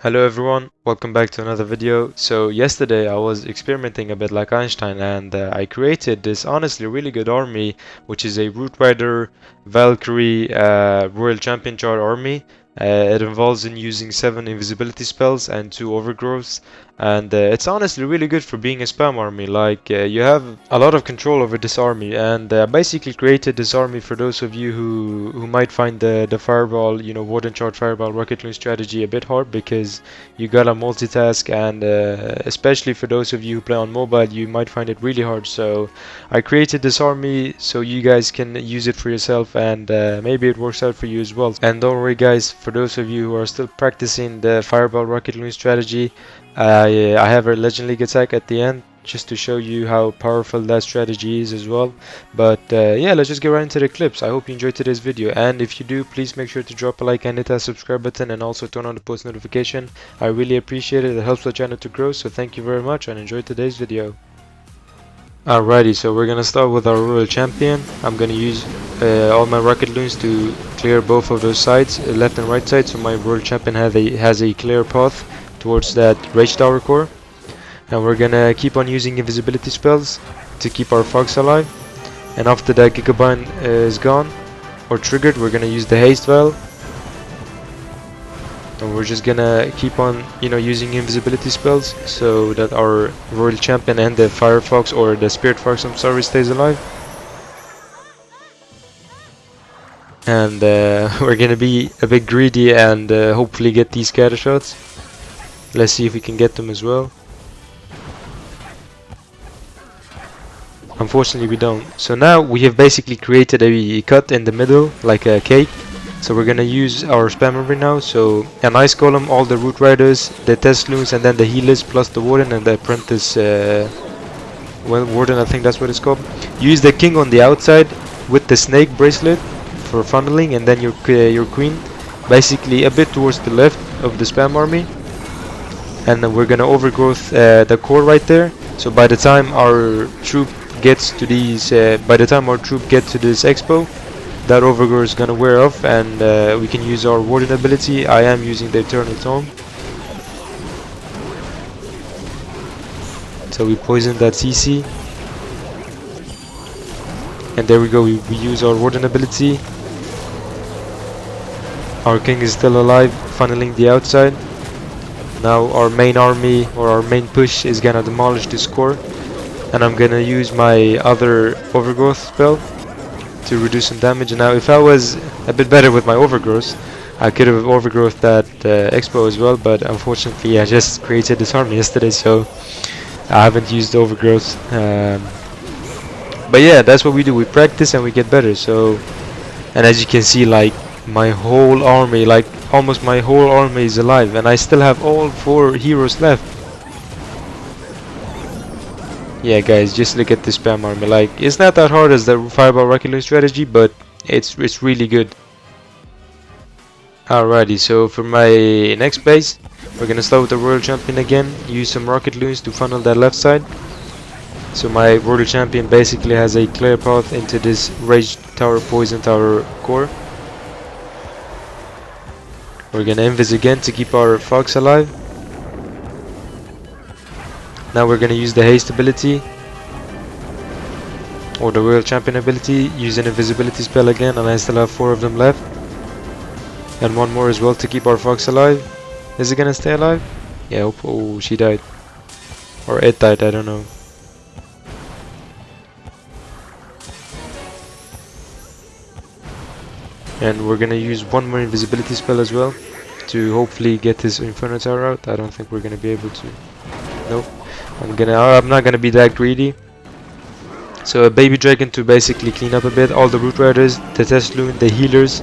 Hello everyone, welcome back to another video. So yesterday I was experimenting a bit like Einstein and I created this honestly really good army, which is a Root Rider Valkyrie Royal Champion Char army. It involves in using 7 invisibility spells and 2 overgrowths, and it's honestly really good for being a spam army. You have a lot of control over this army, and I basically created this army for those of you who might find the fireball, warden charge fireball rocket loon strategy a bit hard, because you gotta multitask, and especially for those of you who play on mobile, you might find it really hard. So I created this army so you guys can use it for yourself, and maybe it works out for you as well. And don't worry guys, for those of you who are still practicing the fireball rocket loon strategy, I have a legend league attack at the end just to show you how powerful that strategy is as well. But yeah, let's just get right into the clips. I hope you enjoyed today's video, and if you do, please make sure to drop a like and hit that subscribe button, and also turn on the post notification. I really appreciate it. It helps the channel to grow, so thank you very much and enjoy today's video. Alrighty, so we're gonna start with our Royal Champion. I'm gonna use all my rocket loons to clear both of those sides, left and right side, so my Royal Champion has a clear path towards that Rage Tower core. And we're gonna keep on using invisibility spells to keep our Fox alive. And after that Gigabind is gone or triggered, we're gonna use the Haste Vial. And we're just gonna keep on, using invisibility spells so that our Royal Champion and the Firefox, or the Spirit Fox, I'm sorry, stays alive. And we're gonna be a bit greedy and hopefully get these scatter shots. Let's see if we can get them as well. Unfortunately we don't. So now we have basically created a cut in the middle, like a cake. So we're gonna use our spam army now. So an Ice Golem, all the Root Riders, the Test Loons, and then the Healers, plus the Warden and the Apprentice, Warden, I think that's what it's called. Use the King on the outside with the Snake Bracelet for funneling, and then your Queen basically a bit towards the left of the spam army. And then we're gonna overgrowth the core right there. So by the time our troop gets to these, by the time our troop gets to this expo, that overgrowth is gonna wear off, and we can use our warden ability. I am using the Eternal Tome. So we poison that CC, and there we go. We use our warden ability. Our king is still alive, funneling the outside. Now our main army, or our main push, is gonna demolish this core, and I'm gonna use my other overgrowth spell to reduce some damage. And now if I was a bit better with my overgrowth, I could have overgrowth that expo as well, but unfortunately I just created this army yesterday, so I haven't used overgrowth. But yeah, that's what we do. We practice and we get better. So, and as you can see, like, my whole army, like almost my whole army is alive, and I still have all 4 heroes left. Yeah guys, just look at this spam army. Like, it's not that hard as the Fireball Rocket Loon strategy, but it's really good. Alrighty, so for my next base, we're gonna start with the Royal Champion again. Use some Rocket Loons to funnel that left side. So my Royal Champion basically has a clear path into this Rage Tower, Poison Tower core. We're gonna invis again to keep our Fox alive. Now we're gonna use the Haste ability, or the Royal Champion ability, use an invisibility spell again, and I still have 4 of them left. And 1 more as well to keep our Fox alive. Is it gonna stay alive? Yeah, oh, she died. Or it died, I don't know. And we're gonna use 1 more invisibility spell as well to hopefully get this Inferno Tower out. I don't think we're gonna be able to. Nope. I'm not gonna be that greedy. So a baby dragon to basically clean up a bit. All the Root Riders, the Test Loon, the Healers,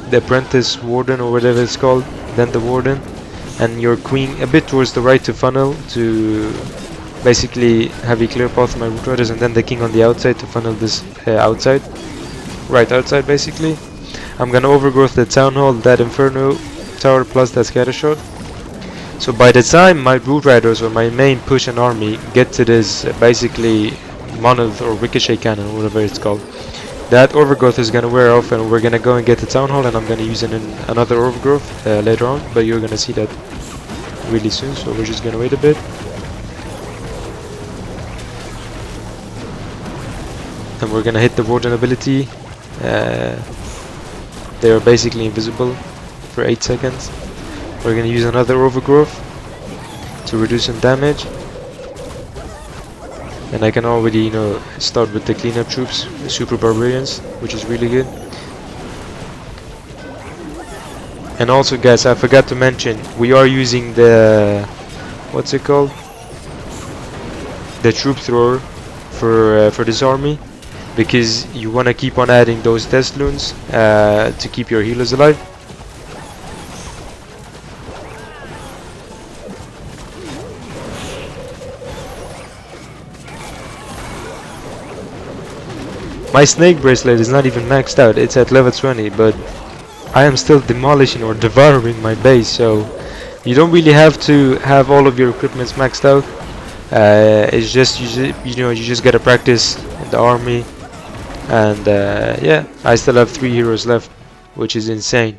the Apprentice Warden, or whatever it's called, then the Warden, and your Queen a bit towards the right to funnel, to basically have a clear path for my Root Riders, and then the King on the outside to funnel this outside, right outside basically. I'm gonna overgrowth the Town Hall, that Inferno Tower, plus that Scatter Shot. So by the time my Root Riders, or my main push and army, get to this basically Monolith or Ricochet Cannon, or whatever it's called, that overgrowth is gonna wear off, and we're gonna go and get the Town Hall, and I'm gonna use another overgrowth later on, but you're gonna see that. really soon, so we're just gonna wait a bit. And we're gonna hit the Warden ability. They are basically invisible for 8 seconds. We're gonna use another Overgrowth to reduce some damage. And I can already, you know, start with the cleanup troops, the Super Barbarians, which is really good. And also, guys, I forgot to mention, we are using the, what's it called? The Troop Thrower for this army, because you want to keep on adding those test loons to keep your healers alive. My snake bracelet is not even maxed out, it's at level 20, but I am still demolishing or devouring my base, so you don't really have to have all of your equipments maxed out. It's just you just gotta practice in the army, and yeah, I still have 3 heroes left, which is insane.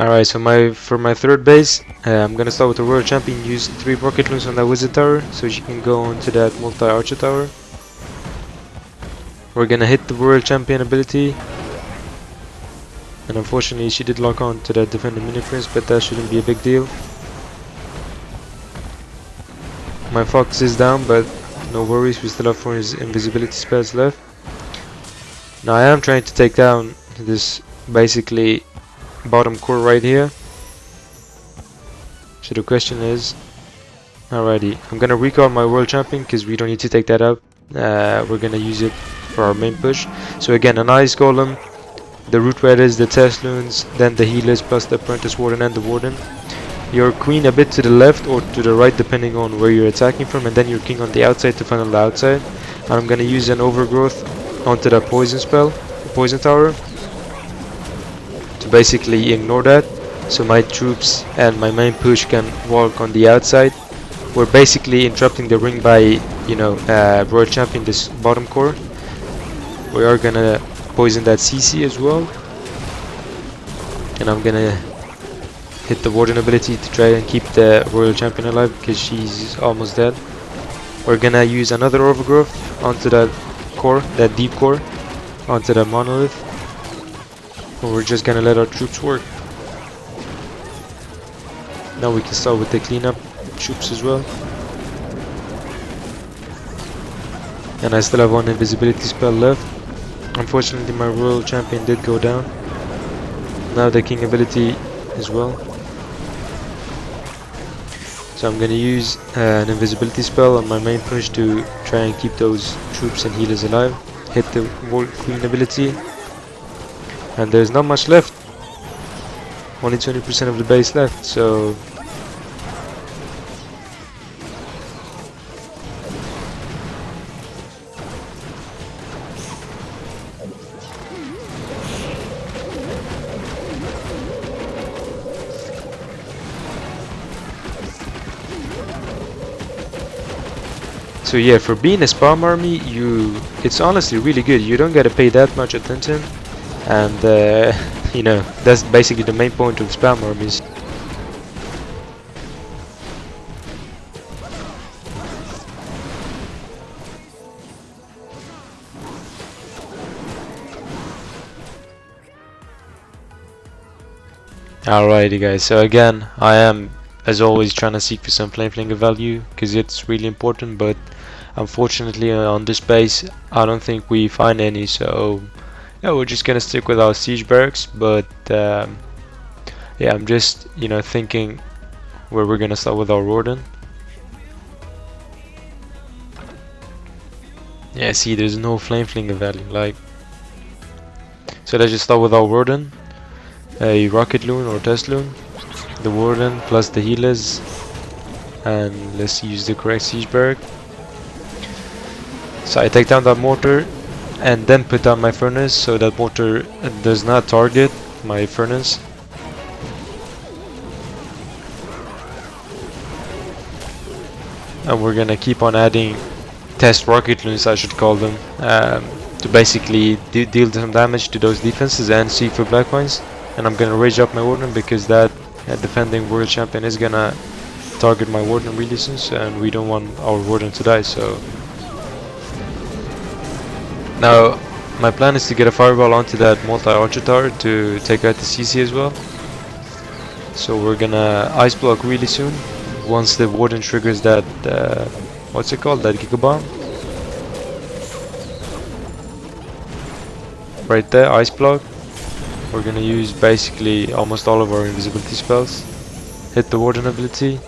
Alright, so for my third base, I'm gonna start with the Royal Champion. Use 3 rocket loons on that Wizard Tower, so she can go onto that multi-archer tower. We're gonna hit the Royal Champion ability, and unfortunately she did lock on to that Defender Mini Prince, but that shouldn't be a big deal. My Fox is down, but no worries, we still have 4 invisibility spells left. Now I am trying to take down this basically bottom core right here. So the question is, alrighty, I'm gonna recall my World Champion because we don't need to take that out. We're gonna use it for our main push. So again, an Ice Golem, the Root Riders, the Test Loons, then the Healers plus the Apprentice Warden and the Warden. Your Queen a bit to the left or to the right depending on where you're attacking from, and then your King on the outside to funnel the outside. And I'm gonna use an Overgrowth onto the Poison spell, the Poison Tower, to basically ignore that, so my troops and my main push can walk on the outside. We're basically interrupting the ring by, you know, Royal Champion this bottom core. We are gonna poison that CC as well, and I'm gonna hit the Warden ability to try and keep the Royal Champion alive because she's almost dead. We're gonna use another Overgrowth onto that core, that deep core, onto the Monolith, and we're just gonna let our troops work. Now we can start with the cleanup troops as well. And I still have 1 invisibility spell left. Unfortunately my Royal Champion did go down. Now the King ability as well. So I'm gonna use an invisibility spell on my main push to try and keep those troops and healers alive. Hit the Queen ability. And there's not much left. Only 20% of the base left, so yeah, for being a spam army, it's honestly really good. You don't gotta pay that much attention, and you know, that's basically the main point of spam armies. Alrighty guys, so again, I am as always trying to seek for some flame flinger value because it's really important, but unfortunately on this base I don't think we find any, so yeah, we're just gonna stick with our siege barracks. But yeah, I'm just, you know, thinking where we're gonna start with our Warden. Yeah, see, there's no flame flinger value, like, so let's just start with our Warden, a rocket loon or test loon, the Warden plus the healers, and let's use the correct siege barrack. So I take down that mortar and then put down my furnace, so that mortar does not target my furnace. And we're gonna keep on adding test rocket loons, I should call them, to basically deal some damage to those defenses and seek for black coins. And I'm gonna rage up my Warden because that defending world champion, is gonna target my warden really soon, and we don't want our warden to die. So now my plan is to get a fireball onto that multi-archer tower to take out the CC as well. So we're gonna ice block really soon once the warden triggers that what's it called, that Giga Bomb. Right there, ice block. We're gonna use basically almost all of our invisibility spells, hit the warden ability,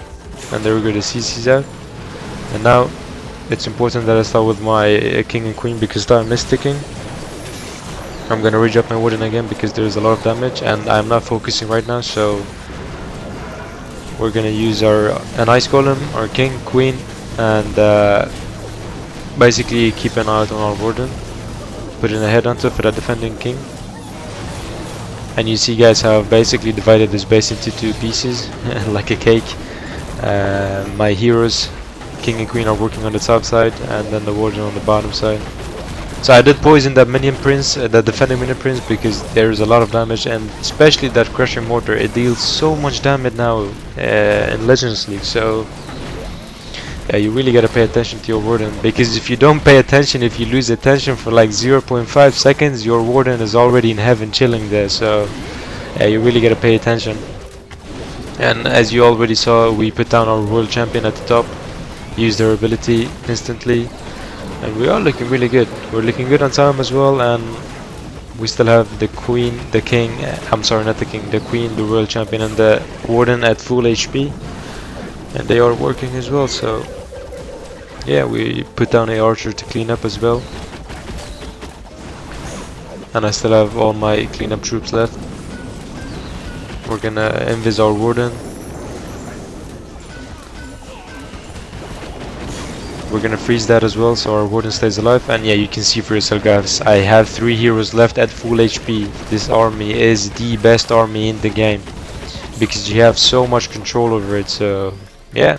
and there we go, the CC's out. And now it's important that I start with my king and queen, because they are mysticking. I'm gonna rage up my warden again because there's a lot of damage and I'm not focusing right now, so we're gonna use an ice golem, our king, queen, and basically keep an eye out on our warden, put in a headhunter for that defending king. And you see, guys, how I've basically divided this base into two pieces like a cake. My heroes, king and queen, are working on the top side, and then the warden on the bottom side. So I did poison that minion prince, that defending minion prince, because there is a lot of damage, and especially that crushing mortar, it deals so much damage now in Legends League. So yeah, you really gotta pay attention to your warden, because if you don't pay attention, if you lose attention for like 0.5 seconds, your warden is already in heaven chilling there. So yeah, you really gotta pay attention. And as you already saw, we put down our world champion at the top, used their ability instantly, and we are looking really good. We're looking good on time as well, and we still have the queen, the king, I'm sorry, not the king, the queen, the world champion, and the warden at full HP, and they are working as well. So yeah, we put down a archer to clean up as well, and I still have all my cleanup troops left. We're gonna invis our warden. We're gonna freeze that as well, so our warden stays alive. And yeah, you can see for yourself, guys, I have 3 heroes left at full HP. This army is the best army in the game, because you have so much control over it. So yeah,